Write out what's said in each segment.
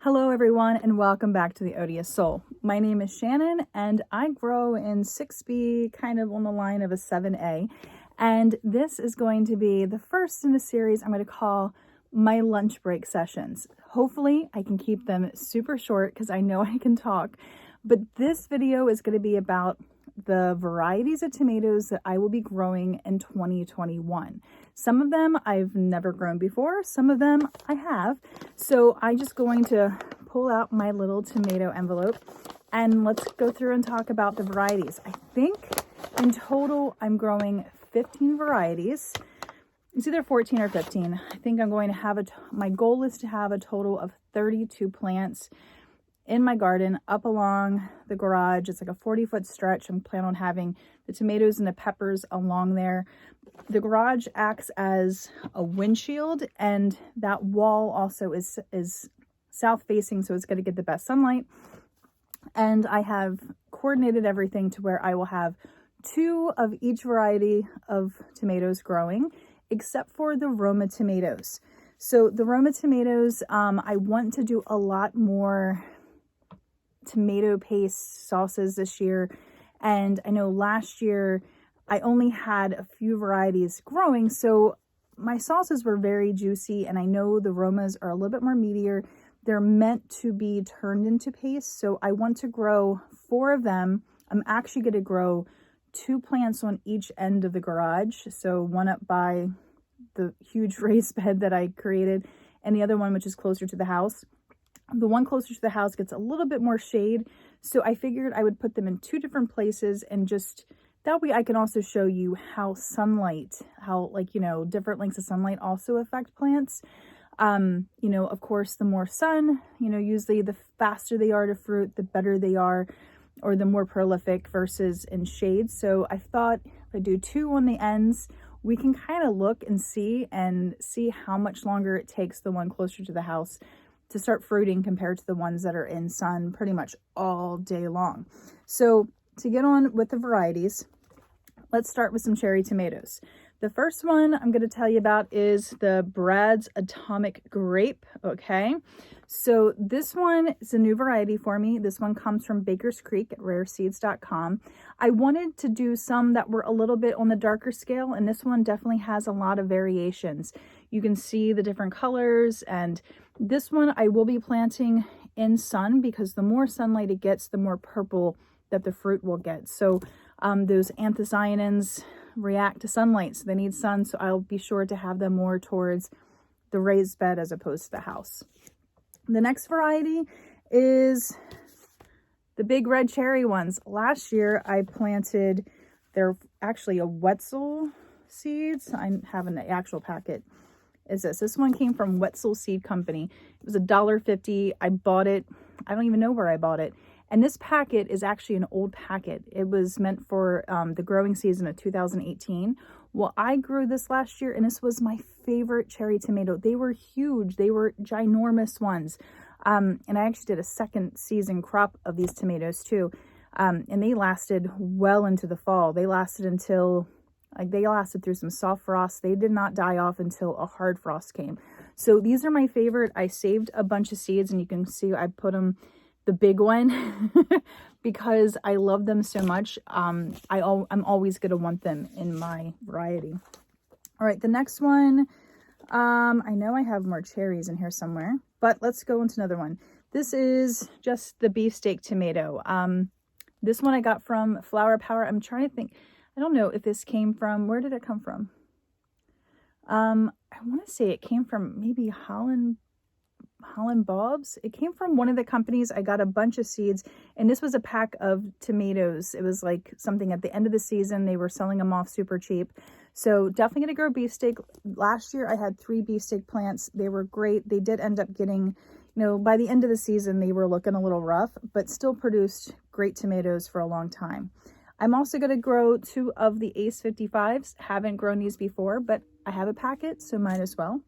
Hello everyone and welcome back to the Odious Soul. My name is Shannon and I grow in 6B, kind of on the line of a 7A. And this is going to be the first in a series I'm going to call my lunch break sessions. Hopefully I can keep them super short because I know I can talk. But this video is going to be about the varieties of tomatoes that I will be growing in 2021. Some of them I've never grown before, some of them I have. So I'm just going to pull out my little tomato envelope and let's go through and talk about the varieties. I think in total I'm growing 15 varieties. It's either 14 or 15. I think I'm going to have my goal is to have a total of 32 plants in my garden up along the garage. It's like a 40-foot stretch. I'm planning on having the tomatoes and the peppers along there. The garage acts as a windshield, and that wall also is south facing, so it's going to get the best sunlight. And I have coordinated everything to where I will have 2 of each variety of tomatoes growing, except for the Roma tomatoes. So the Roma tomatoes, I want to do a lot more tomato paste sauces this year, and I know last year I only had a few varieties growing, so my sauces were very juicy, and I know the Romas are a little bit more meatier. They're meant to be turned into paste, so I want to grow 4 of them. I'm actually going to grow 2 plants on each end of the garage, so one up by the huge raised bed that I created and the other one which is closer to the house. The one closer to the house gets a little bit more shade, so I figured I would put them in 2 different places, and just that way I can also show you how sunlight, different lengths of sunlight also affect plants. Of course, the more sun, usually the faster they are to fruit, the better they are, or the more prolific versus in shade. So I thought if I do 2 on the ends, we can kind of look and see how much longer it takes the one closer to the house to start fruiting compared to the ones that are in sun pretty much all day long. So to get on with the varieties, let's start with some cherry tomatoes. The first one I'm going to tell you about is the Brad's Atomic Grape. Okay, so this one is a new variety for me. This one comes from Baker's Creek at rareseeds.com. I wanted to do some that were a little bit on the darker scale, and this one definitely has a lot of variations. You can see the different colors, and this one I will be planting in sun because the more sunlight it gets, the more purple that the fruit will get. So those anthocyanins react to sunlight, so they need sun, so I'll be sure to have them more towards the raised bed as opposed to the house. The next variety is the big red cherry ones. Last year I planted, they're actually a Wetzel seeds. I have an actual packet. This one came from Wetzel Seed Company. It was $1.50. I bought it. I don't even know where I bought it. And this packet is actually an old packet. It was meant for the growing season of 2018. Well, I grew this last year, and this was my favorite cherry tomato. They were huge. They were ginormous ones. And I actually did a second season crop of these tomatoes too. And they lasted well into the fall. They lasted until, they lasted through some soft frost. They did not die off until a hard frost came. So these are my favorite. I saved a bunch of seeds, and you can see I put them the big one because I love them so much. I'm always going to want them in my variety. All right, the next one, I know I have more cherries in here somewhere, but let's go into another one. This is just the beefsteak tomato. This one I got from Flower Power. I'm trying to think. I don't know if this came from, where did it come from? I want to say it came from maybe Holland Bob's. It came from one of the companies. I got a bunch of seeds, and this was a pack of tomatoes. It was like something at the end of the season. They were selling them off super cheap. So definitely going to grow beefsteak. Last year I had 3 beefsteak plants. They were great. They did end up getting, by the end of the season, they were looking a little rough, but still produced great tomatoes for a long time. I'm also going to grow 2 of the Ace 55s. Haven't grown these before, but I have a packet, so might as well.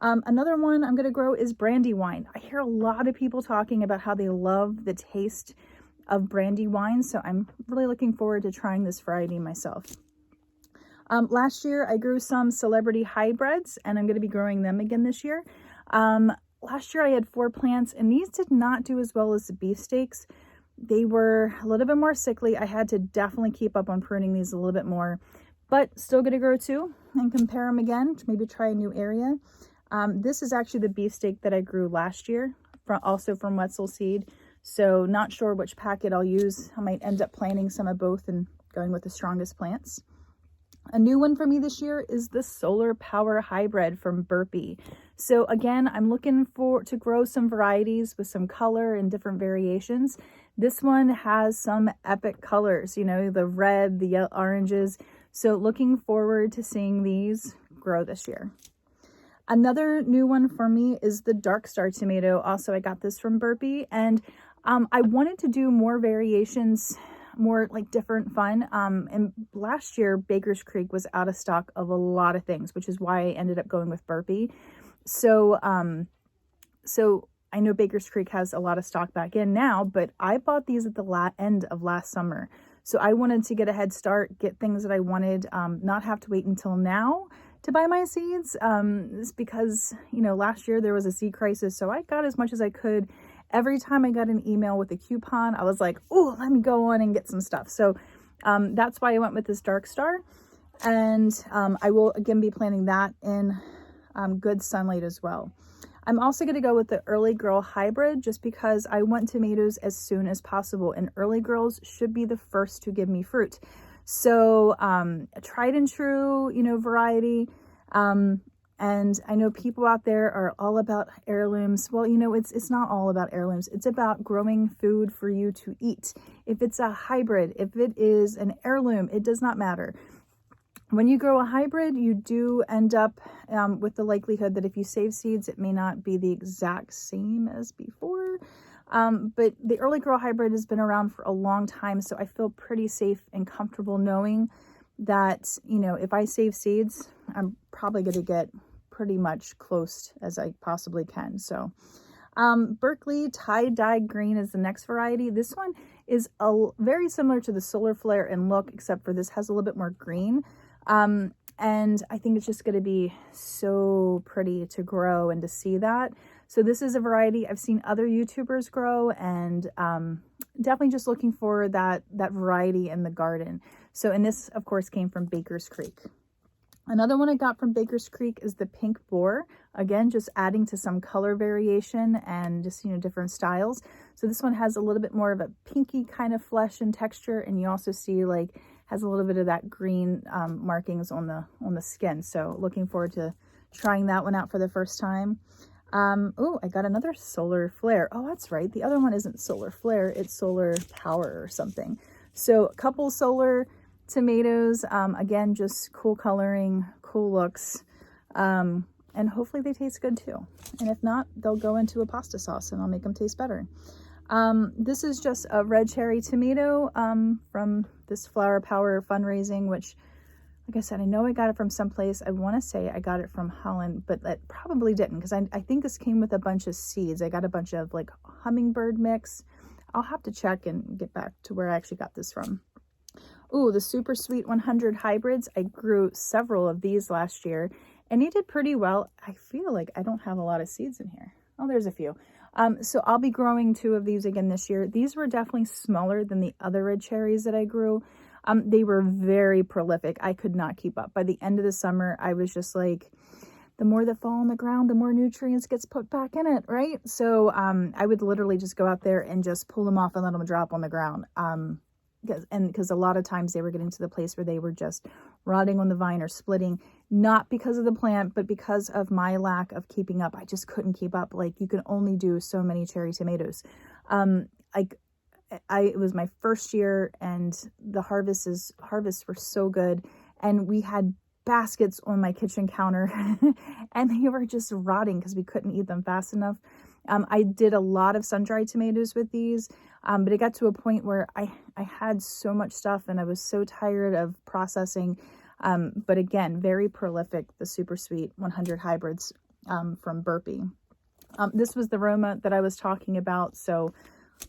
Another one I'm going to grow is Brandywine. I hear a lot of people talking about how they love the taste of Brandywine, so I'm really looking forward to trying this variety myself. Last year I grew some celebrity hybrids, and I'm going to be growing them again this year. last year I had 4 plants, and these did not do as well as the beefsteaks. They were a little bit more sickly. I had to definitely keep up on pruning these a little bit more, but still going to grow 2 and compare them again to maybe try a new area. This is actually the beefsteak that I grew last year, also from Wetzel Seed. So not sure which packet I'll use. I might end up planting some of both and going with the strongest plants. A new one for me this year is the Solar Power Hybrid from Berkeley. So again, I'm looking to grow some varieties with some color and different variations. This one has some epic colors, you know, the red, the yellow, oranges. So looking forward to seeing these grow this year. Another new one for me is the Dark Star tomato. Also, I got this from Berkeley, and I wanted to do more variations, more like different fun. And last year, Baker's Creek was out of stock of a lot of things, which is why I ended up going with Burpee. So, so I know Baker's Creek has a lot of stock back in now, but I bought these at the end of last summer. So I wanted to get a head start, get things that I wanted, not have to wait until now to buy my seeds. It's because, you know, last year there was a seed crisis. So I got as much as I could. Every time I got an email with a coupon, I was like, oh, let me go on and get some stuff. So that's why I went with this Dark Star. And I will again be planting that in good sunlight as well. I'm also going to go with the Early Girl Hybrid just because I want tomatoes as soon as possible, and early girls should be the first to give me fruit. So a tried and true, you know, variety. And I know people out there are all about heirlooms. Well, you know, it's not all about heirlooms. It's about growing food for you to eat. If it's a hybrid, if it is an heirloom, it does not matter. When you grow a hybrid, you do end up with the likelihood that if you save seeds, it may not be the exact same as before. But the Early Girl Hybrid has been around for a long time, so I feel pretty safe and comfortable knowing that, you know, if I save seeds, I'm probably going to get pretty much close as I possibly can. So Berkeley Tie Dye Green is the next variety. This one is very similar to the Solar Flare in look, except for this has a little bit more green. And I think it's just going to be so pretty to grow and to see that. So this is a variety I've seen other YouTubers grow, and definitely just looking for that variety in the garden. So, and this of course came from Baker's Creek. Another one I got from Baker's Creek is the Pink Boar. Again, just adding to some color variation and just, you know, different styles. So this one has a little bit more of a pinky kind of flesh and texture, and you also see like has a little bit of that green markings on the skin. So looking forward to trying that one out for the first time. Oh, I got another Solar Flare. Oh, that's right. The other one isn't Solar Flare. It's Solar Power or something. So a couple solar tomatoes. Again, just cool coloring, cool looks. And hopefully they taste good too. And if not, they'll go into a pasta sauce and I'll make them taste better. This is just a red cherry tomato from this Flower Power fundraising, which, like I said, I know I got it from someplace. I want to say I got it from Holland, but that probably didn't, because I think this came with a bunch of seeds. I got a bunch of like hummingbird mix. I'll have to check and get back to where I actually got this from. Ooh, the Super Sweet 100 hybrids. I grew several of these last year and they did pretty well. I feel like I don't have a lot of seeds in here. Oh, there's a few. So I'll be growing 2 of these again this year. These were definitely smaller than the other red cherries that I grew. They were very prolific. I could not keep up. By the end of the summer, I was just like, the more that fall on the ground, the more nutrients gets put back in it, right? So I would literally just go out there and just pull them off and let them drop on the ground. Because a lot of times they were getting to the place where they were just rotting on the vine or splitting, not because of the plant, but because of my lack of keeping up. I just couldn't keep up. Like, you can only do so many cherry tomatoes. It was my first year, and the harvests were so good, and we had baskets on my kitchen counter and they were just rotting because we couldn't eat them fast enough. I did a lot of sun-dried tomatoes with these, but it got to a point where I had so much stuff and I was so tired of processing. But again, very prolific, the Super Sweet 100 hybrids from Berkeley. This was the Roma that I was talking about, so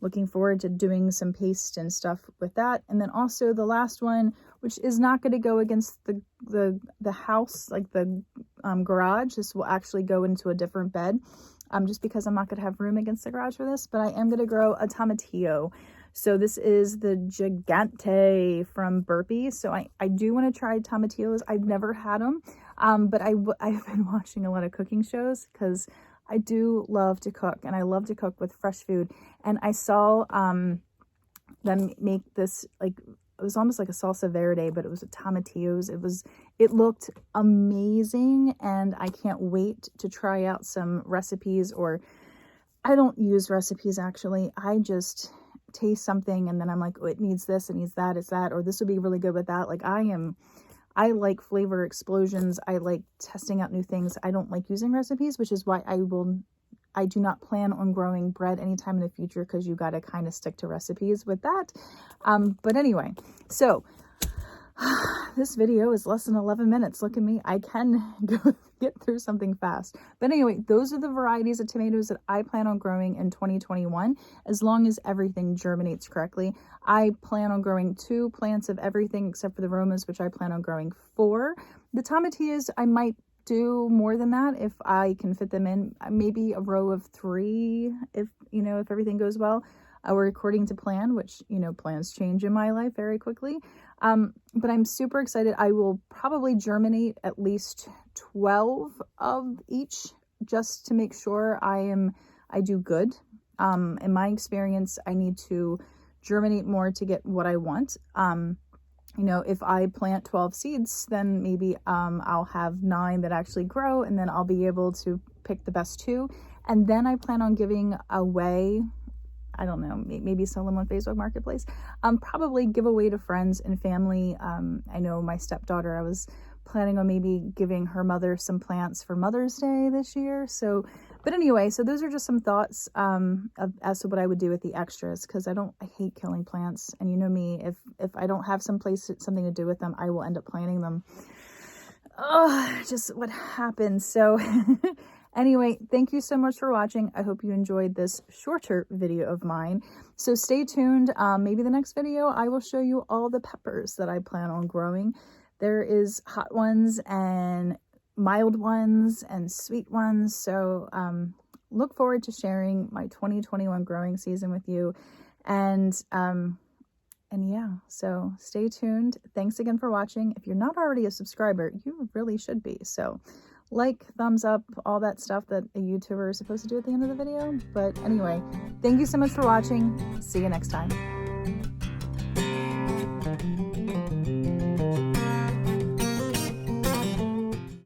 looking forward to doing some paste and stuff with that. And then also the last one, which is not going to go against the house, like the garage. This will actually go into a different bed. just because I'm not going to have room against the garage for this, but I am going to grow a Tomatillo. So this is the Gigante from Berkeley. So I do want to try tomatillos. I've never had them, but I've been watching a lot of cooking shows because I do love to cook, and I love to cook with fresh food. And I saw them make this, like, it was almost like a salsa verde, but it was with tomatillos. It looked amazing, and I can't wait to try out some recipes. Or I don't use recipes, actually. I just taste something and then I'm like, oh, it needs this, it needs that, it's that, or this would be really good with that. Like, I like flavor explosions. I like testing out new things. I don't like using recipes, which is why I do not plan on growing bread anytime in the future, because you got to kind of stick to recipes with that. But anyway, so this video is less than 11 minutes. Look at me. I can get through something fast. But anyway, those are the varieties of tomatoes that I plan on growing in 2021, as long as everything germinates correctly. I plan on growing 2 plants of everything except for the romas, which I plan on growing 4. The tomatillos, I might do more than that if I can fit them in. Maybe a row of 3 if everything goes well. We're according to plan, which, plans change in my life very quickly. But I'm super excited. I will probably germinate at least 12 of each, just to make sure I do good. In my experience, I need to germinate more to get what I want. If I plant 12 seeds, then maybe I'll have 9 that actually grow, and then I'll be able to pick the best 2. And then I plan on giving away, I don't know, maybe sell them on Facebook Marketplace. Probably give away to friends and family. I know my stepdaughter, I was planning on maybe giving her mother some plants for Mother's Day this year. But anyway, so those are just some thoughts as to what I would do with the extras, because I hate killing plants. And you know me, if I don't have something to do with them, I will end up planting them. Oh, just what happens. So anyway, thank you so much for watching. I hope you enjoyed this shorter video of mine. So stay tuned. Maybe the next video, I will show you all the peppers that I plan on growing. There is hot ones and mild ones and sweet ones. So look forward to sharing my 2021 growing season with you. And yeah, so stay tuned. Thanks again for watching. If you're not already a subscriber, you really should be. So like, thumbs up, all that stuff that a YouTuber is supposed to do at the end of the video. But anyway, thank you so much for watching. See you next time.